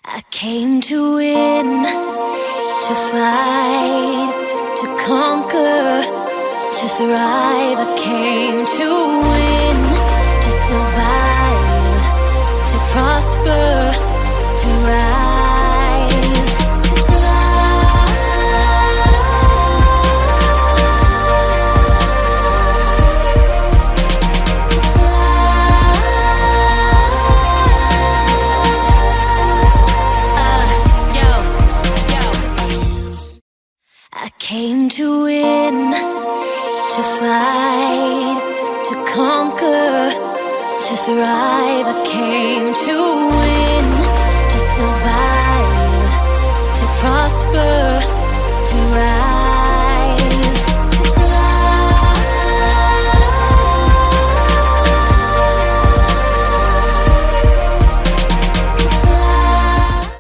I came to win, to fight, to conquer, to thrive. I came to win, to survive, to prosper, to rise, to fly. I came to win, to fight, to conquer, to thrive. I came to win.